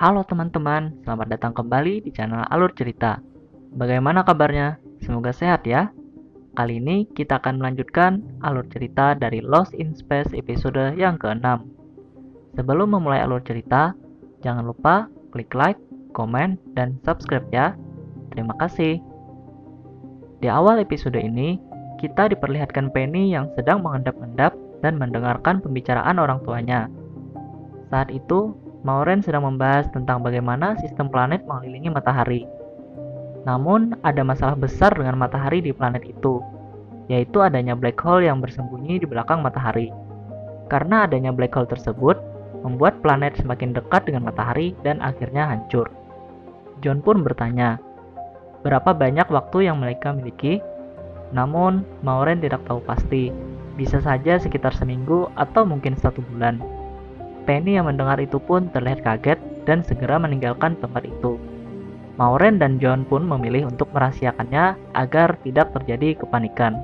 Halo teman-teman, selamat datang kembali di channel Alur Cerita. Bagaimana kabarnya? Semoga sehat ya. Kali ini kita akan melanjutkan alur cerita dari Lost in Space episode yang ke-6. Sebelum memulai alur cerita, jangan lupa klik like, komen, dan subscribe ya. Terima kasih. Di awal episode ini, kita diperlihatkan Penny yang sedang mengendap-endap dan mendengarkan pembicaraan orang tuanya. Saat itu, Maureen sedang membahas tentang bagaimana sistem planet mengelilingi matahari. Namun, ada masalah besar dengan matahari di planet itu, yaitu adanya black hole yang bersembunyi di belakang matahari. Karena adanya black hole tersebut, membuat planet semakin dekat dengan matahari dan akhirnya hancur. John pun bertanya, berapa banyak waktu yang mereka miliki? Namun, Maureen tidak tahu pasti, bisa saja sekitar seminggu atau mungkin 1 bulan. Penny yang mendengar itu pun terlihat kaget dan segera meninggalkan tempat itu. Maureen dan John pun memilih untuk merahasiakannya agar tidak terjadi kepanikan.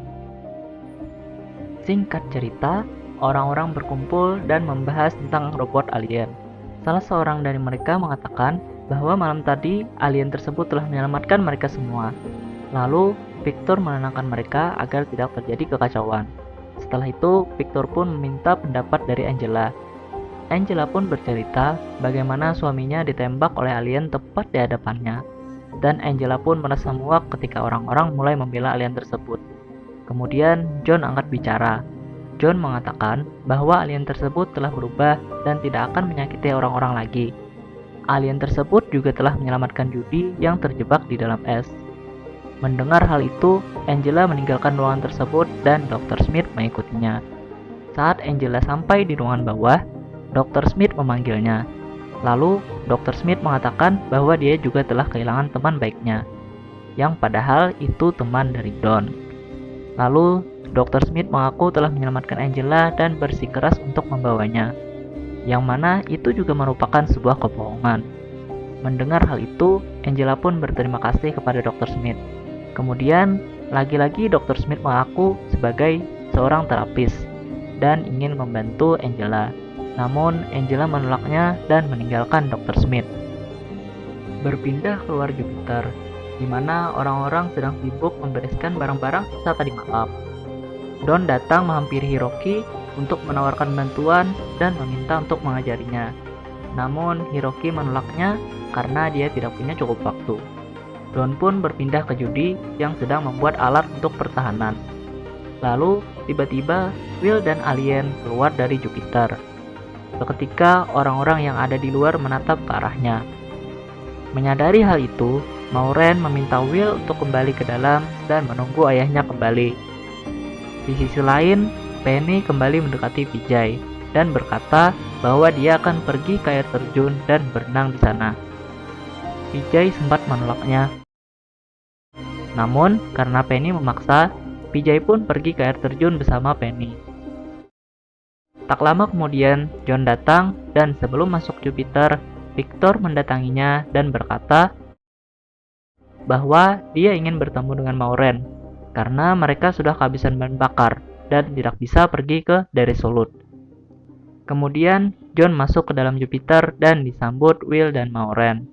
Singkat cerita, orang-orang berkumpul dan membahas tentang robot alien. Salah seorang dari mereka mengatakan bahwa malam tadi alien tersebut telah menyelamatkan mereka semua. Lalu, Victor menenangkan mereka agar tidak terjadi kekacauan. Setelah itu, Victor pun meminta pendapat dari Angela. Angela pun bercerita bagaimana suaminya ditembak oleh alien tepat di hadapannya, dan Angela pun merasa muak ketika orang-orang mulai membela alien tersebut. Kemudian John angkat bicara. John mengatakan bahwa alien tersebut telah berubah dan tidak akan menyakiti orang-orang lagi. Alien tersebut juga telah menyelamatkan Judy yang terjebak di dalam es. Mendengar hal itu, Angela meninggalkan ruangan tersebut dan Dr. Smith mengikutinya. Saat Angela sampai di ruangan bawah, Dr. Smith memanggilnya. Lalu, Dr. Smith mengatakan bahwa dia juga telah kehilangan teman baiknya, yang padahal itu teman dari Don. Lalu, Dr. Smith mengaku telah menyelamatkan Angela dan bersikeras untuk membawanya, yang mana itu juga merupakan sebuah kebohongan. Mendengar hal itu, Angela pun berterima kasih kepada Dr. Smith. Kemudian, lagi-lagi Dr. Smith mengaku sebagai seorang terapis dan ingin membantu Angela. Namun, Angela menolaknya dan meninggalkan Dr. Smith. Berpindah keluar Jupiter, di mana orang-orang sedang sibuk membereskan barang-barang sisa tadi malam. Don datang menghampiri Hiroki untuk menawarkan bantuan dan meminta untuk mengajarinya. Namun, Hiroki menolaknya karena dia tidak punya cukup waktu. Don pun berpindah ke Judy yang sedang membuat alat untuk pertahanan. Lalu, tiba-tiba Will dan alien keluar dari Jupiter. Seketika orang-orang yang ada di luar menatap ke arahnya. Menyadari hal itu, Maureen meminta Will untuk kembali ke dalam dan menunggu ayahnya kembali. Di sisi lain, Penny kembali mendekati Vijay dan berkata bahwa dia akan pergi ke air terjun dan berenang di sana. Vijay sempat menolaknya. Namun, karena Penny memaksa, Vijay pun pergi ke air terjun bersama Penny. Tak lama kemudian, John datang dan sebelum masuk Jupiter, Victor mendatanginya dan berkata bahwa dia ingin bertemu dengan Maureen karena mereka sudah kehabisan bahan bakar dan tidak bisa pergi ke Deresolute. Kemudian, John masuk ke dalam Jupiter dan disambut Will dan Maureen.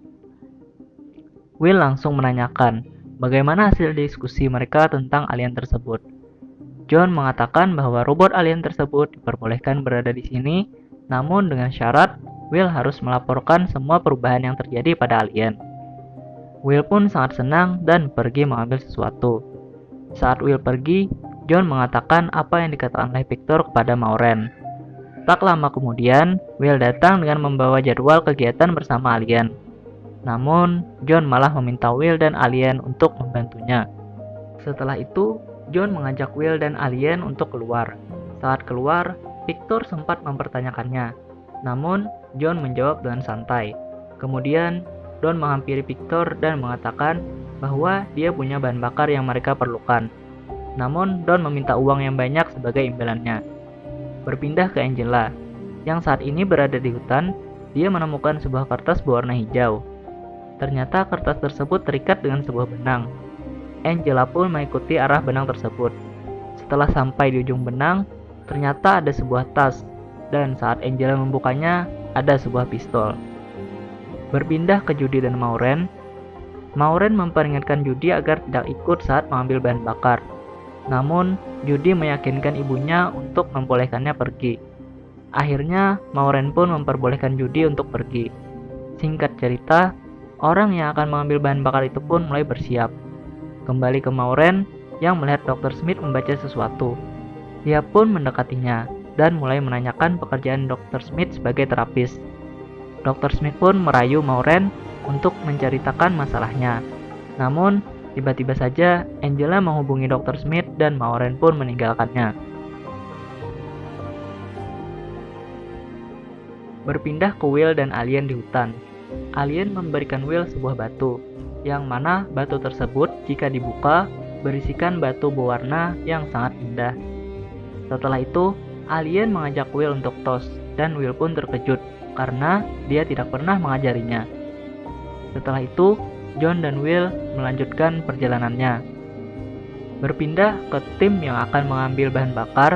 Will langsung menanyakan bagaimana hasil diskusi mereka tentang alien tersebut. John mengatakan bahwa robot alien tersebut diperbolehkan berada di sini, namun dengan syarat Will harus melaporkan semua perubahan yang terjadi pada alien. Will pun sangat senang dan pergi mengambil sesuatu. Saat Will pergi, John mengatakan apa yang dikatakan oleh Victor kepada Maureen. Tak lama kemudian, Will datang dengan membawa jadwal kegiatan bersama alien. Namun, John malah meminta Will dan alien untuk membantunya. Setelah itu, John mengajak Will dan alien untuk keluar. Saat keluar, Victor sempat mempertanyakannya. Namun, John menjawab dengan santai. Kemudian, Don menghampiri Victor dan mengatakan bahwa dia punya bahan bakar yang mereka perlukan. Namun, Don meminta uang yang banyak sebagai imbalannya. Berpindah ke Angela, yang saat ini berada di hutan, dia menemukan sebuah kertas berwarna hijau. Ternyata kertas tersebut terikat dengan sebuah benang. Angela pun mengikuti arah benang tersebut. Setelah sampai di ujung benang, ternyata ada sebuah tas, dan saat Angela membukanya, ada sebuah pistol. Berpindah ke Judy dan Maureen. Maureen memperingatkan Judy agar tidak ikut saat mengambil bahan bakar. Namun, Judy meyakinkan ibunya untuk membolehkannya pergi. Akhirnya, Maureen pun memperbolehkan Judy untuk pergi. Singkat cerita, orang yang akan mengambil bahan bakar itu pun mulai bersiap. Kembali ke Maureen yang melihat Dr. Smith membaca sesuatu. Dia pun mendekatinya dan mulai menanyakan pekerjaan Dr. Smith sebagai terapis. Dr. Smith pun merayu Maureen untuk menceritakan masalahnya. Namun, tiba-tiba saja Angela menghubungi Dr. Smith dan Maureen pun meninggalkannya. Berpindah ke Will dan Alien di hutan. Alien memberikan Will sebuah batu, yang mana batu tersebut jika dibuka berisikan batu berwarna yang sangat indah. Setelah itu, Alien mengajak Will untuk tos, dan Will pun terkejut karena dia tidak pernah mengajarinya. Setelah itu, John dan Will melanjutkan perjalanannya. Berpindah ke tim yang akan mengambil bahan bakar,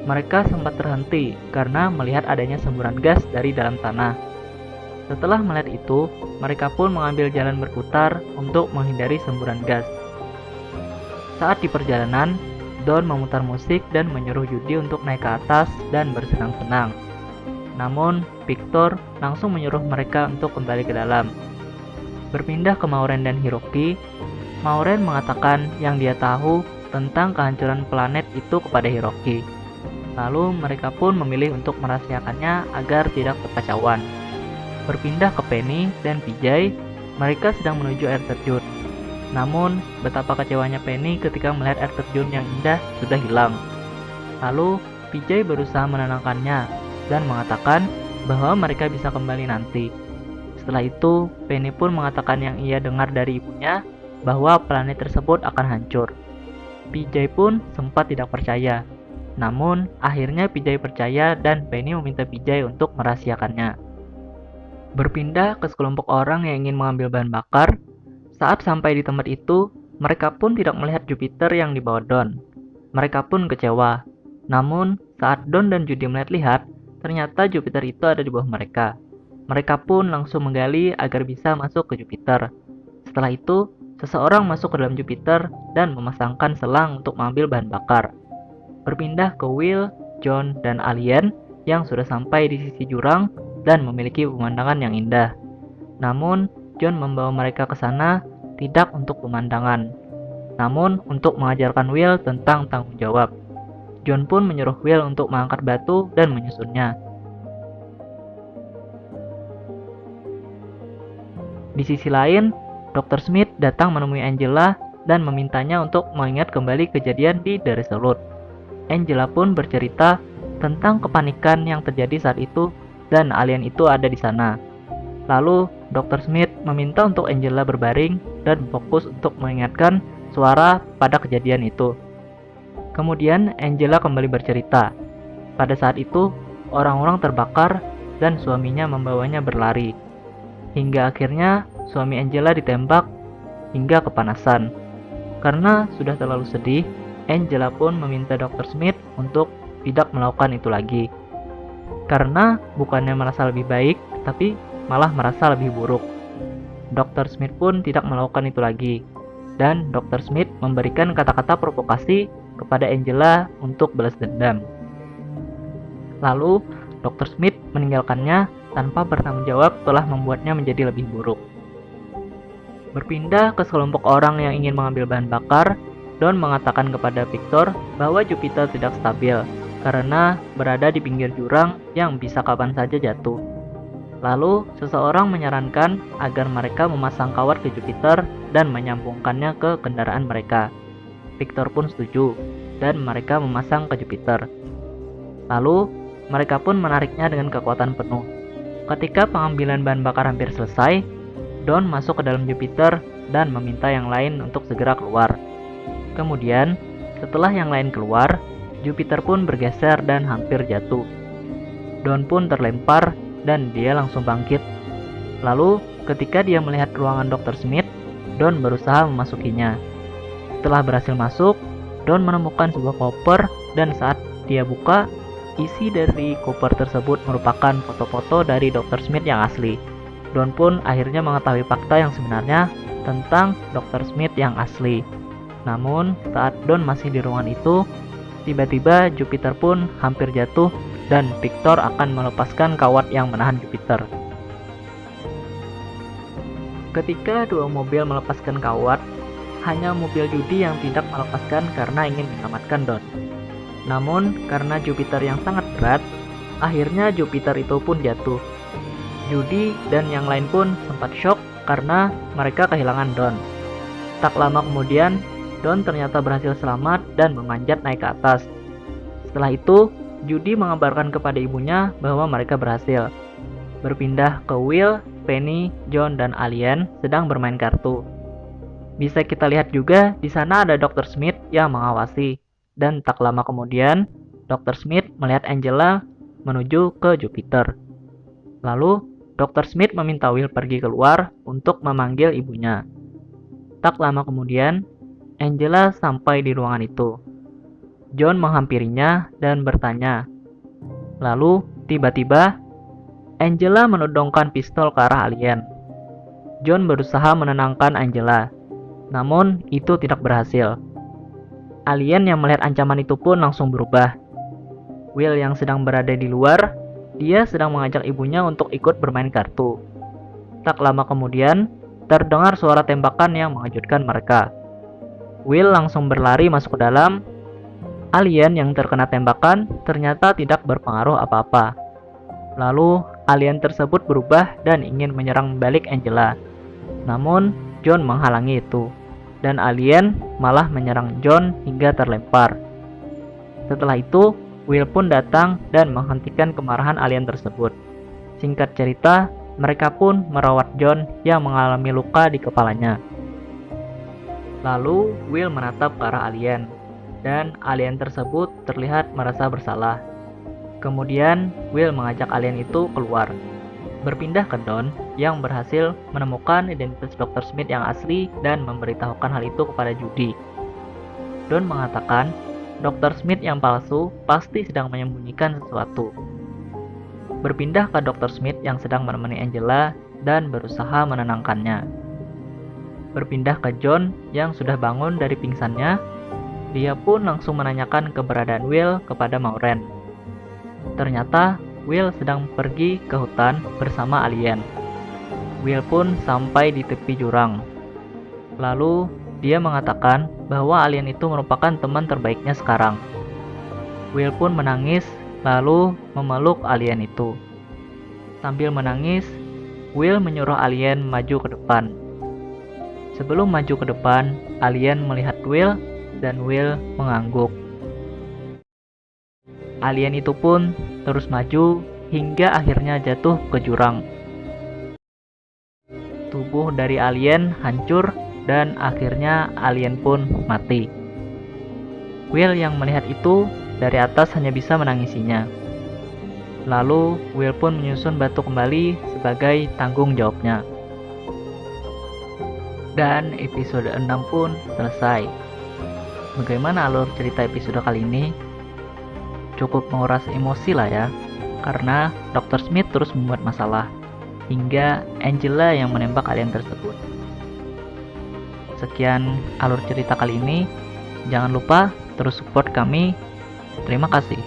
mereka sempat terhenti karena melihat adanya semburan gas dari dalam tanah. Setelah melihat itu, mereka pun mengambil jalan berputar untuk menghindari semburan gas. Saat di perjalanan, Don memutar musik dan menyuruh Judy untuk naik ke atas dan bersenang-senang. Namun, Victor langsung menyuruh mereka untuk kembali ke dalam. Berpindah ke Maureen dan Hiroki, Maureen mengatakan yang dia tahu tentang kehancuran planet itu kepada Hiroki. Lalu mereka pun memilih untuk merahasiakannya agar tidak kekacauan. Berpindah ke Penny dan PJ, mereka sedang menuju air terjun. Namun, betapa kecewanya Penny ketika melihat air terjun yang indah sudah hilang. Lalu, PJ berusaha menenangkannya dan mengatakan bahwa mereka bisa kembali nanti. Setelah itu, Penny pun mengatakan yang ia dengar dari ibunya bahwa planet tersebut akan hancur. PJ pun sempat tidak percaya. Namun, akhirnya PJ percaya dan Penny meminta PJ untuk merahasiakannya. Berpindah ke sekelompok orang yang ingin mengambil bahan bakar. Saat sampai di tempat itu, mereka pun tidak melihat Jupiter yang dibawa Don. Mereka pun kecewa. Namun, saat Don dan Judy melihat-lihat, ternyata Jupiter itu ada di bawah mereka. Mereka pun langsung menggali agar bisa masuk ke Jupiter. Setelah itu, seseorang masuk ke dalam Jupiter dan memasangkan selang untuk mengambil bahan bakar. Berpindah ke Will, John, dan Alien yang sudah sampai di sisi jurang dan memiliki pemandangan yang indah. Namun, John membawa mereka ke sana tidak untuk pemandangan, namun untuk mengajarkan Will tentang tanggung jawab. John pun menyuruh Will untuk mengangkat batu dan menyusunnya. Di sisi lain, Dr. Smith datang menemui Angela dan memintanya untuk mengingat kembali kejadian di The Resolute. Angela pun bercerita tentang kepanikan yang terjadi saat itu dan alien itu ada di sana. Lalu, Dr. Smith meminta untuk Angela berbaring dan fokus untuk mengingatkan suara pada kejadian itu. Kemudian, Angela kembali bercerita. Pada saat itu, orang-orang terbakar dan suaminya membawanya berlari. Hingga akhirnya, suami Angela ditembak hingga kepanasan. Karena sudah terlalu sedih, Angela pun meminta Dr. Smith untuk tidak melakukan itu lagi. Karena bukannya merasa lebih baik, tapi malah merasa lebih buruk. Dr. Smith pun tidak melakukan itu lagi. Dan Dr. Smith memberikan kata-kata provokasi kepada Angela untuk balas dendam. Lalu, Dr. Smith meninggalkannya tanpa bertanggung jawab telah membuatnya menjadi lebih buruk. Berpindah ke sekelompok orang yang ingin mengambil bahan bakar, Don mengatakan kepada Victor bahwa Jupiter tidak stabil karena berada di pinggir jurang yang bisa kapan saja jatuh. Lalu, seseorang menyarankan agar mereka memasang kawat ke Jupiter dan menyambungkannya ke kendaraan mereka. Victor pun setuju, dan mereka memasang ke Jupiter. Lalu, mereka pun menariknya dengan kekuatan penuh. Ketika pengambilan bahan bakar hampir selesai, Don masuk ke dalam Jupiter dan meminta yang lain untuk segera keluar. Kemudian, setelah yang lain keluar, Jupiter pun bergeser dan hampir jatuh. Don pun terlempar dan dia langsung bangkit. Lalu, ketika dia melihat ruangan Dr. Smith, Don berusaha memasukinya. Setelah berhasil masuk, Don menemukan sebuah koper dan saat dia buka, isi dari koper tersebut merupakan foto-foto dari Dr. Smith yang asli. Don pun akhirnya mengetahui fakta yang sebenarnya tentang Dr. Smith yang asli. Namun, saat Don masih di ruangan itu, tiba-tiba Jupiter pun hampir jatuh dan Victor akan melepaskan kawat yang menahan Jupiter. Ketika dua mobil melepaskan kawat, hanya mobil Judy yang tidak melepaskan karena ingin menyelamatkan Don. Namun, karena Jupiter yang sangat berat, akhirnya Jupiter itu pun jatuh. Judy dan yang lain pun sempat shock karena mereka kehilangan Don. Tak lama kemudian, Don ternyata berhasil selamat dan memanjat naik ke atas. Setelah itu, Judy mengabarkan kepada ibunya bahwa mereka berhasil. Berpindah ke Will, Penny, John, dan Alien sedang bermain kartu. Bisa kita lihat juga di sana ada Dr. Smith yang mengawasi. Dan tak lama kemudian, Dr. Smith melihat Angela menuju ke Jupiter. Lalu, Dr. Smith meminta Will pergi keluar untuk memanggil ibunya. Tak lama kemudian, Angela sampai di ruangan itu. John menghampirinya dan bertanya. Lalu, tiba-tiba, Angela menodongkan pistol ke arah alien. John berusaha menenangkan Angela, namun itu tidak berhasil. Alien yang melihat ancaman itu pun langsung berubah. Will yang sedang berada di luar, dia sedang mengajak ibunya untuk ikut bermain kartu. Tak lama kemudian, terdengar suara tembakan yang mengejutkan mereka. Will langsung berlari masuk ke dalam. Alien yang terkena tembakan ternyata tidak berpengaruh apa-apa. Lalu, alien tersebut berubah dan ingin menyerang balik Angela. Namun, John menghalangi itu. Dan alien malah menyerang John hingga terlempar. Setelah itu, Will pun datang dan menghentikan kemarahan alien tersebut. Singkat cerita, mereka pun merawat John yang mengalami luka di kepalanya. Lalu, Will menatap ke arah alien. Dan alien tersebut terlihat merasa bersalah. Kemudian, Will mengajak alien itu keluar. Berpindah ke Don yang berhasil menemukan identitas Dr. Smith yang asli dan memberitahukan hal itu kepada Judy. Don mengatakan, Dr. Smith yang palsu pasti sedang menyembunyikan sesuatu. Berpindah ke Dr. Smith yang sedang menemani Angela dan berusaha menenangkannya. Berpindah ke John yang sudah bangun dari pingsannya, dia pun langsung menanyakan keberadaan Will kepada Maureen. Ternyata, Will sedang pergi ke hutan bersama alien. Will pun sampai di tepi jurang. Lalu, dia mengatakan bahwa alien itu merupakan teman terbaiknya sekarang. Will pun menangis, lalu memeluk alien itu. Sambil menangis, Will menyuruh alien maju ke depan. Sebelum maju ke depan, alien melihat Will, dan Will mengangguk. Alien itu pun terus maju hingga akhirnya jatuh ke jurang. Tubuh dari alien hancur dan akhirnya alien pun mati. Will yang melihat itu dari atas hanya bisa menangisinya. Lalu Will pun menyusun batu kembali sebagai tanggung jawabnya. Dan episode 6 pun selesai. Bagaimana alur cerita episode kali ini? Cukup menguras emosi lah ya, karena Dr. Smith terus membuat masalah, hingga Angela yang menembak alien tersebut. Sekian alur cerita kali ini, jangan lupa terus support kami. Terima kasih.